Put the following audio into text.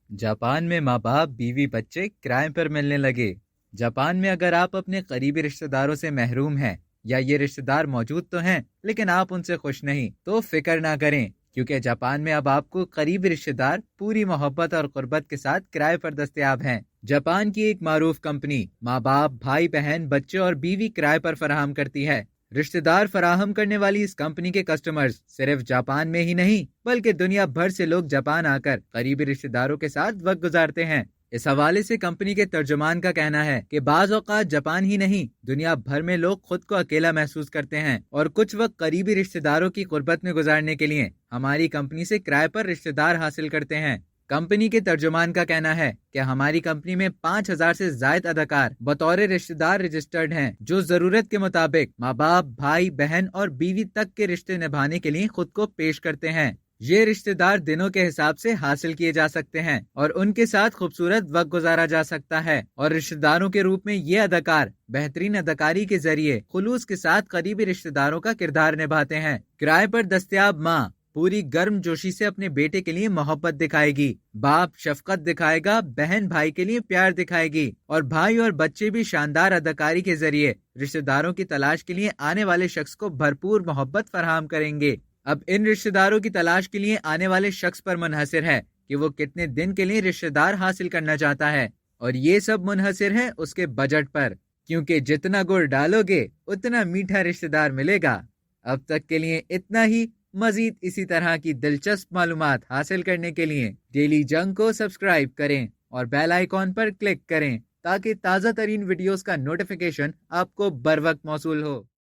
Japan में माँ बाप बीवी बच्चे किराए पर मिलने लगे। जापान में अगर आप अपने करीबी रिश्तेदारों से महरूम हैं या ये रिश्तेदार मौजूद तो हैं लेकिन आप उनसे खुश नहीं, तो फिक्र ना करें, क्योंकि जापान में अब आपको करीबी रिश्तेदार पूरी मोहब्बत और कुर्बत के साथ किराए पर दस्तयाब हैं। जापान की एक मारूफ कंपनी माँ बाप, भाई बहन, बच्चे और बीवी किराए पर फराहम करती है। रिश्तेदार फराहम करने वाली इस कंपनी के कस्टमर्स सिर्फ जापान में ही नहीं बल्कि दुनिया भर से लोग जापान आकर करीबी रिश्तेदारों के साथ वक्त गुजारते हैं। इस हवाले से कंपनी के तर्जुमान का कहना है कि बाज़ औक़ात जापान ही नहीं दुनिया भर में लोग खुद को अकेला महसूस करते हैं और कुछ वक्त करीबी रिश्तेदारों की कुर्बत में गुजारने के लिए हमारी कंपनी से किराए पर रिश्तेदार हासिल करते हैं। कंपनी के तर्जुमान का कहना है कि हमारी कंपनी में 5,000 से ज्यादा अदाकार बतौर रिश्तेदार रजिस्टर्ड हैं, जो जरूरत के मुताबिक माँ बाप, भाई बहन और बीवी तक के रिश्ते निभाने के लिए खुद को पेश करते हैं। ये रिश्तेदार दिनों के हिसाब से हासिल किए जा सकते हैं और उनके साथ खूबसूरत वक्त गुजारा जा सकता है। और रिश्तेदारों के रूप में ये अदाकार बेहतरीन अदाकारी के जरिए खुलूस के साथ करीबी रिश्तेदारों का किरदार निभाते हैं। किराए पर दस्तयाब माँ पूरी गर्म जोशी से अपने बेटे के लिए मोहब्बत दिखाएगी, बाप शफकत दिखाएगा, बहन भाई के लिए प्यार दिखाएगी और भाई और बच्चे भी शानदार अदाकारी के जरिए रिश्तेदारों की तलाश के लिए आने वाले शख्स को भरपूर मोहब्बत फराहम करेंगे। अब इन रिश्तेदारों की तलाश के लिए आने वाले शख्स पर मुनहसिर है कि वो कितने दिन के लिए रिश्तेदार हासिल करना चाहता है, और ये सब मुनहसिर है उसके बजट पर, क्योंकि जितना गुड़ डालोगे उतना मीठा रिश्तेदार मिलेगा। अब तक के लिए इतना ही। मजीद इसी तरह की दिलचस्प मालूमात हासिल करने के लिए डेली जंग को सब्सक्राइब करें और बेल आइकॉन पर क्लिक करें ताकि ताज़ा तरीन वीडियोस का नोटिफिकेशन आपको बर वक्त मौसूल हो।